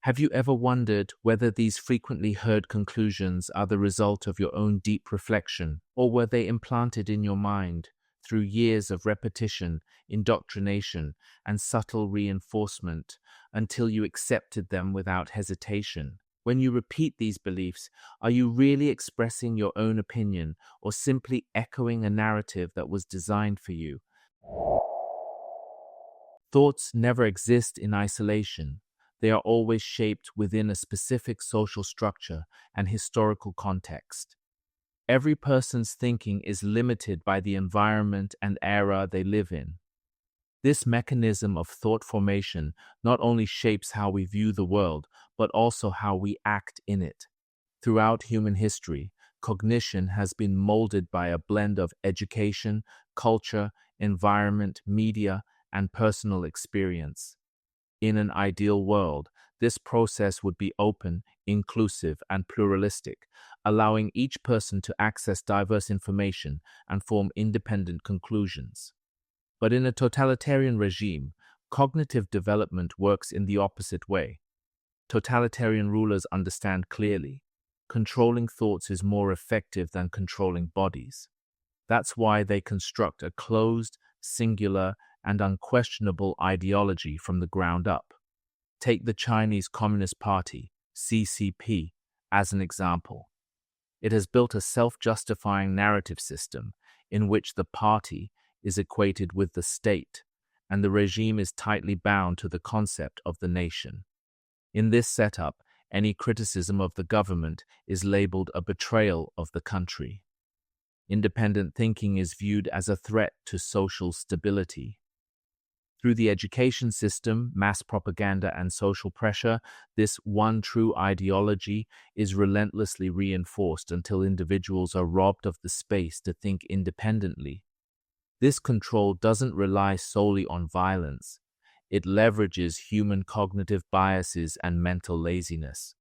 Have you ever wondered whether these frequently heard conclusions are the result of your own deep reflection, or were they implanted in your mind through years of repetition, indoctrination, and subtle reinforcement until you accepted them without hesitation? When you repeat these beliefs, are you really expressing your own opinion or simply echoing a narrative that was designed for you? Thoughts never exist in isolation. They are always shaped within a specific social structure and historical context. Every person's thinking is limited by the environment and era they live in. This mechanism of thought formation not only shapes how we view the world, but also how we act in it. Throughout human history, cognition has been molded by a blend of education, culture, environment, media, and personal experience. In an ideal world, this process would be open, inclusive, and pluralistic, allowing each person to access diverse information and form independent conclusions. But in a totalitarian regime, cognitive development works in the opposite way. Totalitarian rulers understand clearly: controlling thoughts is more effective than controlling bodies. That's why they construct a closed, singular, and unquestionable ideology from the ground up. Take the Chinese Communist Party, CCP, as an example. It has built a self-justifying narrative system in which the party is equated with the state, and the regime is tightly bound to the concept of the nation. In this setup, any criticism of the government is labeled a betrayal of the country. Independent thinking is viewed as a threat to social stability. Through the education system, mass propaganda, and social pressure, this one true ideology is relentlessly reinforced until individuals are robbed of the space to think independently. This control doesn't rely solely on violence. It leverages human cognitive biases and mental laziness.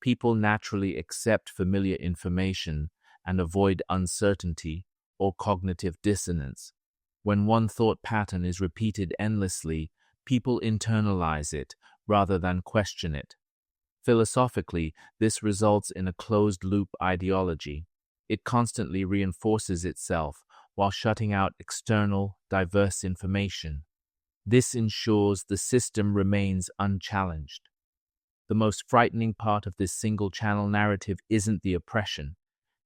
People naturally accept familiar information and avoid uncertainty or cognitive dissonance. When one thought pattern is repeated endlessly, people internalize it rather than question it. Philosophically, this results in a closed-loop ideology. It constantly reinforces itself while shutting out external, diverse information. This ensures the system remains unchallenged. The most frightening part of this single-channel narrative isn't the oppression.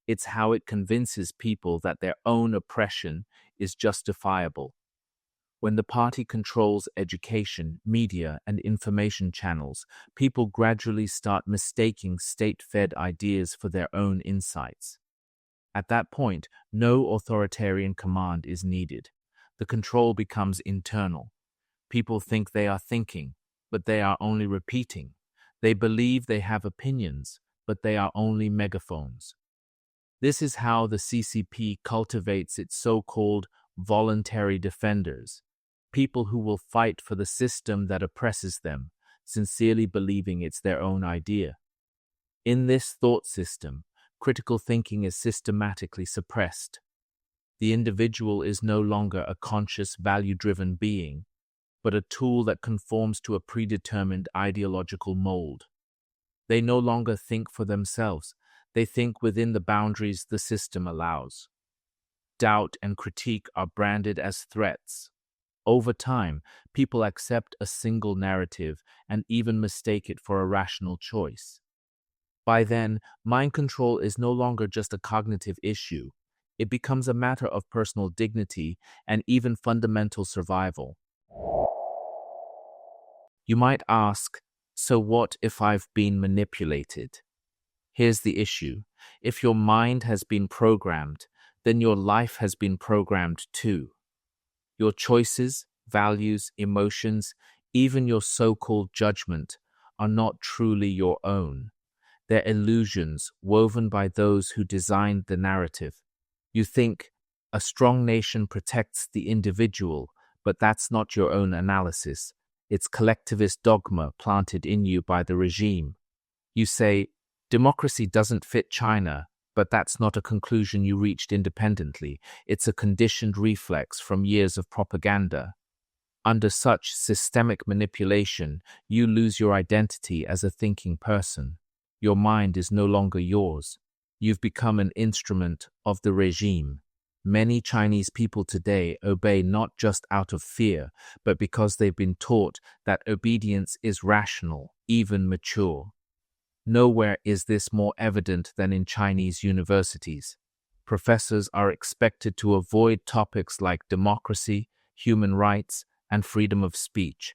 It's how it convinces people that their own oppression is justifiable. When the party controls education, media, and information channels, people gradually start mistaking state-fed ideas for their own insights. At that point, no authoritarian command is needed. The control becomes internal. People think they are thinking, but they are only repeating. They believe they have opinions, but they are only megaphones. This is how the CCP cultivates its so-called voluntary defenders, people who will fight for the system that oppresses them, sincerely believing it's their own idea. In this thought system, critical thinking is systematically suppressed. The individual is no longer a conscious, value-driven being, but a tool that conforms to a predetermined ideological mold. They no longer think for themselves. They think within the boundaries the system allows. Doubt and critique are branded as threats. Over time, people accept a single narrative and even mistake it for a rational choice. By then, mind control is no longer just a cognitive issue. It becomes a matter of personal dignity and even fundamental survival. You might ask, so what if I've been manipulated? Here's the issue. If your mind has been programmed, then your life has been programmed too. Your choices, values, emotions, even your so-called judgment are not truly your own. They're illusions woven by those who designed the narrative. You think a strong nation protects the individual, but that's not your own analysis. It's collectivist dogma planted in you by the regime. You say, democracy doesn't fit China, but that's not a conclusion you reached independently. It's a conditioned reflex from years of propaganda. Under such systemic manipulation, you lose your identity as a thinking person. Your mind is no longer yours. You've become an instrument of the regime. Many Chinese people today obey not just out of fear, but because they've been taught that obedience is rational, even mature. Nowhere is this more evident than in Chinese universities. Professors are expected to avoid topics like democracy, human rights, and freedom of speech.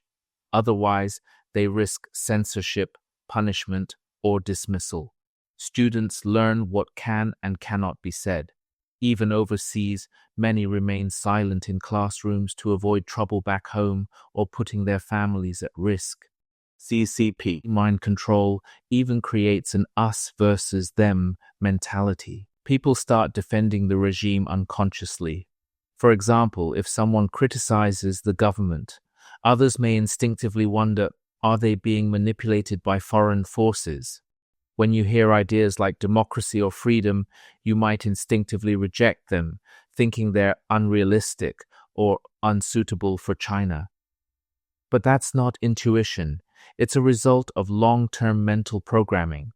Otherwise, they risk censorship, punishment, or dismissal. Students learn what can and cannot be said. Even overseas, many remain silent in classrooms to avoid trouble back home or putting their families at risk. CCP mind control even creates an us versus them mentality. People start defending the regime unconsciously. For example, if someone criticizes the government, others may instinctively wonder, are they being manipulated by foreign forces? When you hear ideas like democracy or freedom, you might instinctively reject them, thinking they're unrealistic or unsuitable for China. But that's not intuition. It's a result of long-term mental programming.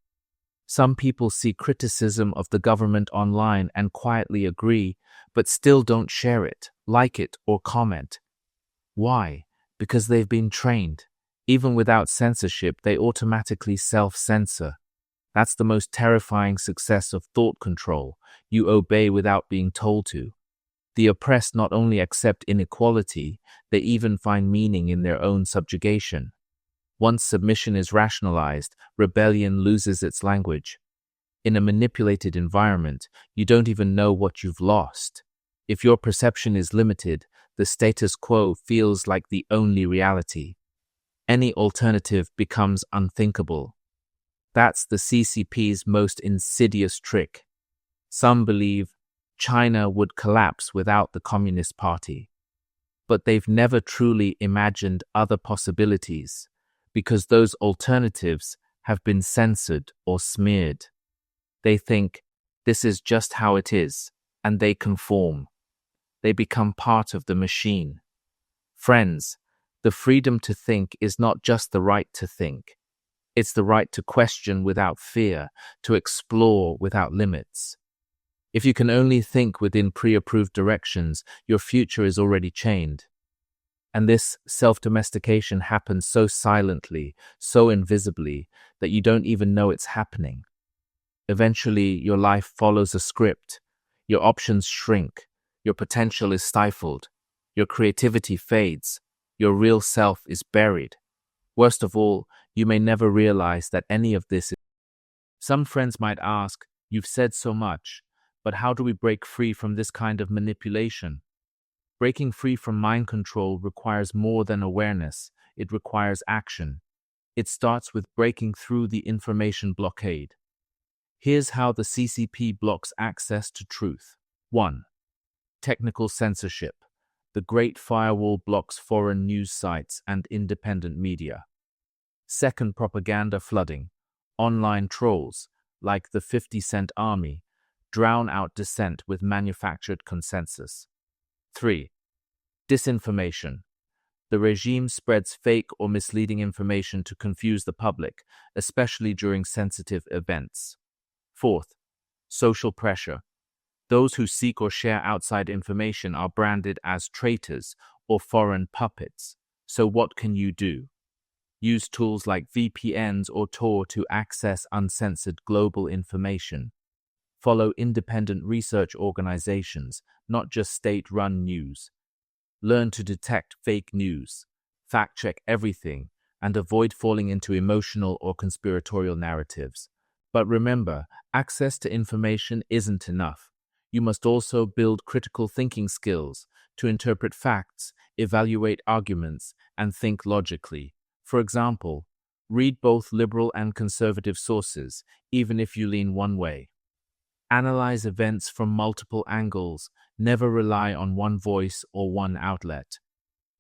Some people see criticism of the government online and quietly agree, but still don't share it, like it, or comment. Why? Because they've been trained. Even without censorship, they automatically self-censor. That's the most terrifying success of thought control. You obey without being told to. The oppressed not only accept inequality, they even find meaning in their own subjugation. Once submission is rationalized, rebellion loses its language. In a manipulated environment, you don't even know what you've lost. If your perception is limited, the status quo feels like the only reality. Any alternative becomes unthinkable. That's the CCP's most insidious trick. Some believe China would collapse without the Communist Party. But they've never truly imagined other possibilities, because those alternatives have been censored or smeared. They think this is just how it is, and they conform. They become part of the machine. Friends, the freedom to think is not just the right to think. It's the right to question without fear, to explore without limits. If you can only think within pre-approved directions, your future is already chained. And this self-domestication happens so silently, so invisibly, that you don't even know it's happening. Eventually, your life follows a script. Your options shrink. Your potential is stifled. Your creativity fades. Your real self is buried. Worst of all, you may never realize that any of this is. Some friends might ask, "You've said so much, but how do we break free from this kind of manipulation?" Breaking free from mind control requires more than awareness. It requires action. It starts with breaking through the information blockade. Here's how the CCP blocks access to truth. 1. Technical censorship. The Great Firewall blocks foreign news sites and independent media. 2. Propaganda flooding. Online trolls, like the 50-cent army, drown out dissent with manufactured consensus. 3. Disinformation. The regime spreads fake or misleading information to confuse the public, especially during sensitive events. 4. Social pressure. Those who seek or share outside information are branded as traitors or foreign puppets. So what can you do? Use tools like VPNs or Tor to access uncensored global information. Follow independent research organizations, not just state-run news. Learn to detect fake news. Fact-check everything and avoid falling into emotional or conspiratorial narratives. But remember, access to information isn't enough. You must also build critical thinking skills to interpret facts, evaluate arguments, and think logically. For example, read both liberal and conservative sources, even if you lean one way. Analyze events from multiple angles. Never rely on one voice or one outlet.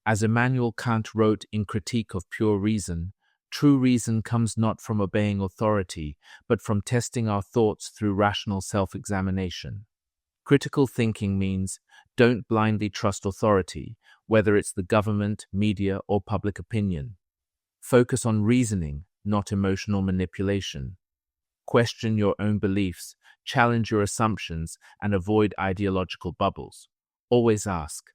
As Immanuel Kant wrote in Critique of Pure Reason, true reason comes not from obeying authority, but from testing our thoughts through rational self-examination. Critical thinking means don't blindly trust authority. whether it's the government, media, or public opinion. Focus on reasoning, not emotional manipulation. Question your own beliefs, challenge your assumptions, and avoid ideological bubbles. Always ask,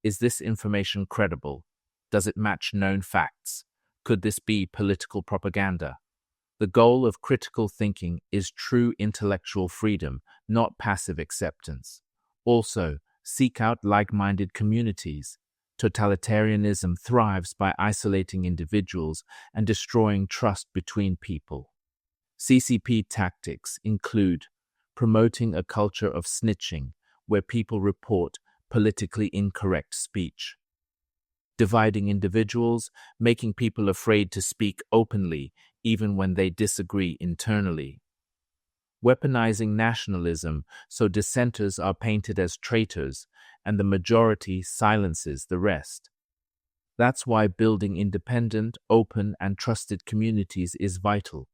is this information credible? Does it match known facts? Could this be political propaganda? The goal of critical thinking is true intellectual freedom, not passive acceptance. Also, seek out like-minded communities. Totalitarianism thrives by isolating individuals and destroying trust between people. CCP tactics include promoting a culture of snitching, where people report politically incorrect speech, dividing individuals, making people afraid to speak openly even when they disagree internally, weaponizing nationalism so dissenters are painted as traitors and the majority silences the rest. That's why building independent, open, and trusted communities is vital.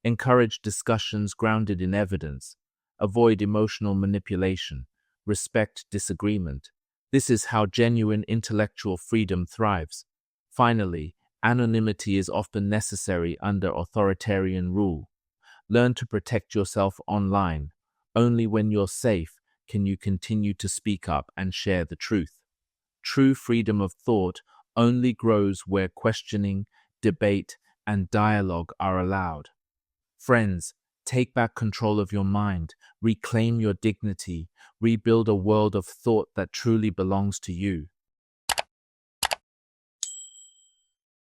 Encourage discussions grounded in evidence. Avoid emotional manipulation. Respect disagreement. This is how genuine intellectual freedom thrives. Finally, anonymity is often necessary under authoritarian rule. Learn to protect yourself online. Only when you're safe can you continue to speak up and share the truth. True freedom of thought only grows where questioning, debate, and dialogue are allowed. Friends, take back control of your mind, reclaim your dignity, rebuild a world of thought that truly belongs to you.